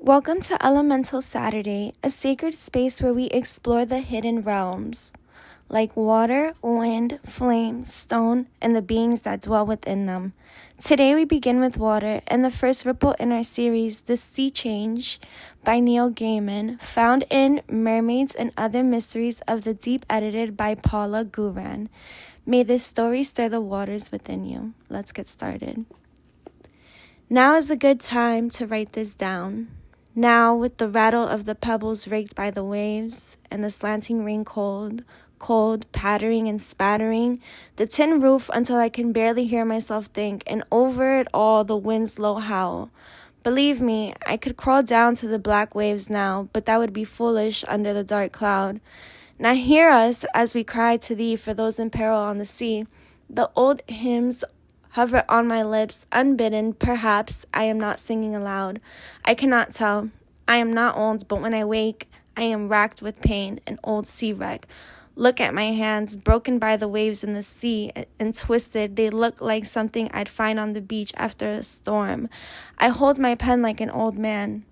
Welcome to Elemental Saturday, a sacred space where we explore the hidden realms, like water, wind, flame, stone, and the beings that dwell within them. Today we begin with water and the first ripple in our series, The Sea Change by Neil Gaiman, found in Mermaids and Other Mysteries of the Deep, edited by Paula Guran. May this story stir the waters within you. Let's get started. Now is a good time to write this down. Now, with the rattle of the pebbles raked by the waves, and the slanting rain cold, pattering and spattering, the tin roof until I can barely hear myself think, and over it all the wind's low howl. Believe me, I could crawl down to the black waves now, but that would be foolish under the dark cloud. Now hear us as we cry to thee for those in peril on the sea. The old hymns hover on my lips, unbidden, perhaps. I am not singing aloud. I cannot tell. I am not old, but when I wake, I am racked with pain, an old sea wreck. Look at my hands, broken by the waves in the sea, and twisted. They look like something I'd find on the beach after a storm. I hold my pen like an old man.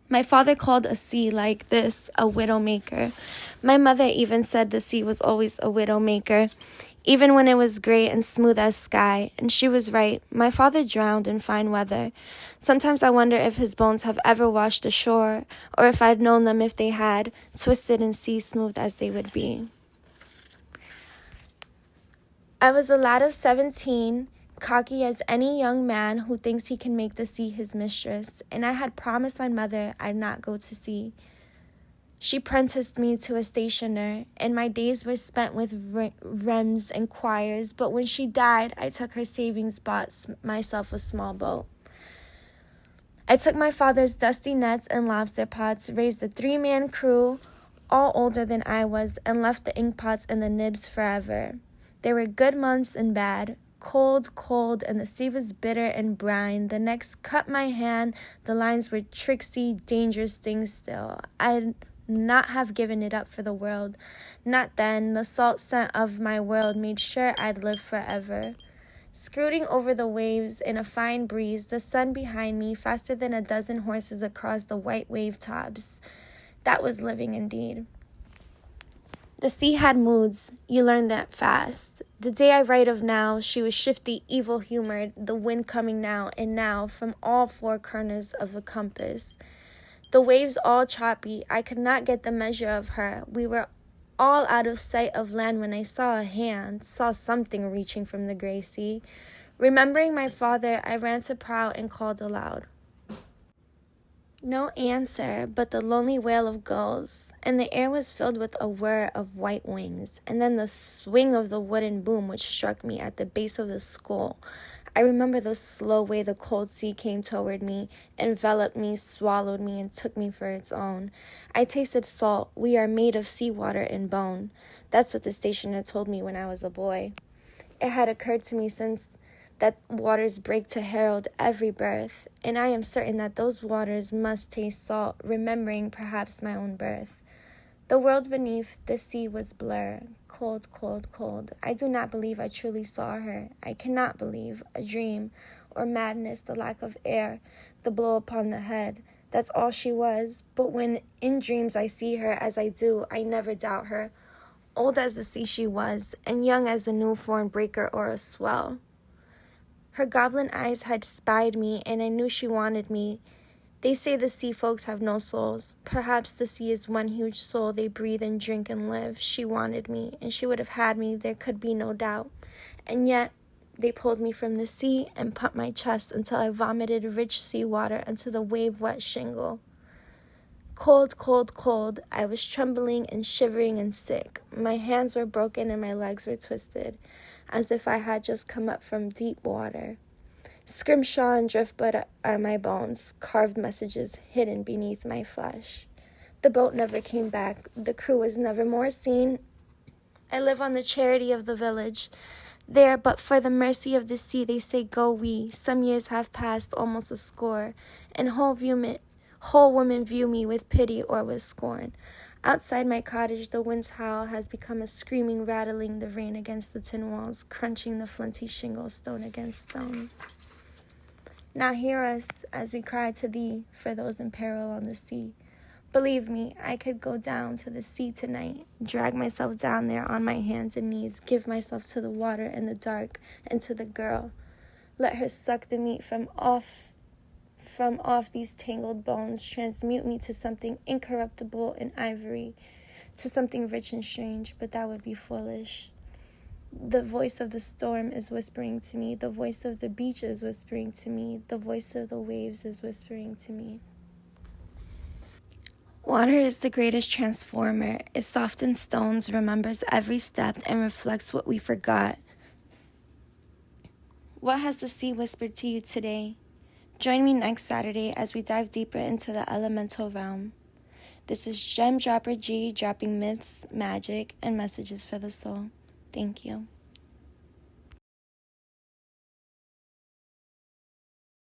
My father called a sea like this a widow-maker. My mother even said the sea was always a widow-maker, even when it was gray and smooth as sky, and she was right. My father drowned in fine weather. Sometimes I wonder if his bones have ever washed ashore, or if I'd known them if they had, twisted and sea-smooth as they would be. I was a lad of 17, cocky as any young man who thinks he can make the sea his mistress, and I had promised my mother I'd not go to sea. She apprenticed me to a stationer, and my days were spent with rems and choirs, but when she died, I took her savings, bought myself a small boat. I took my father's dusty nets and lobster pots, raised a 3-man crew, all older than I was, and left the inkpots and the nibs forever. There were good months and bad. Cold, and the sea was bitter and brine. The next cut my hand. The lines were tricksy, dangerous things still. I'd not have given it up for the world. Not then. The salt scent of my world made sure I'd live forever. Scooting over the waves in a fine breeze, the sun behind me, faster than a dozen horses across the white wave tops. That was living indeed. The sea had moods. You learn that fast. The day I write of now, she was shifty, evil-humored, the wind coming now and now from all 4 corners of the compass. The waves all choppy. I could not get the measure of her. We were all out of sight of land when I saw a hand, saw something reaching from the gray sea. Remembering my father, I ran to prow and called aloud. No answer but the lonely wail of gulls, and the air was filled with a whir of white wings, and then the swing of the wooden boom which struck me at the base of the skull. I remember the slow way the cold sea came toward me, enveloped me, swallowed me, and took me for its own. I tasted salt. We are made of seawater and bone. That's what the stationer told me when I was a boy. It had occurred to me since that waters break to herald every birth, and I am certain that those waters must taste salt, remembering perhaps my own birth. The world beneath the sea was blur, cold. I do not believe I truly saw her. I cannot believe a dream or madness, the lack of air, the blow upon the head. That's all she was. But when in dreams I see her as I do, I never doubt her. Old as the sea she was, and young as a new-formed breaker or a swell. Her goblin eyes had spied me, and I knew she wanted me. They say the sea folks have no souls. Perhaps the sea is one huge soul. They breathe and drink and live. She wanted me, and she would have had me. There could be no doubt. And yet, they pulled me from the sea and pumped my chest until I vomited rich sea water onto the wave-wet shingle. Cold. I was trembling and shivering and sick. My hands were broken and my legs were twisted, as if I had just come up from deep water. Scrimshaw and driftwood are my bones, carved messages hidden beneath my flesh. The boat never came back. The crew was never more seen. I live on the charity of the village. There, but for the mercy of the sea, they say go we. Some years have passed, almost a score, and whole women view me with pity or with scorn. Outside my cottage, the wind's howl has become a screaming, rattling the rain against the tin walls, crunching the flinty shingle, stone against stone. Now hear us as we cry to thee for those in peril on the sea. Believe me, I could go down to the sea tonight, drag myself down there on my hands and knees, give myself to the water in the dark and to the girl. Let her suck the meat from off these tangled bones, transmute me to something incorruptible and ivory, to something rich and strange, but that would be foolish. The voice of the storm is whispering to me. The voice of the beach is whispering to me. The voice of the waves is whispering to me. Water is the greatest transformer. It softens stones, remembers every step, and reflects what we forgot. What has the sea whispered to you today? Join me next Saturday as we dive deeper into the elemental realm. This is Gem Dropper G, dropping myths, magic, and messages for the soul. Thank you.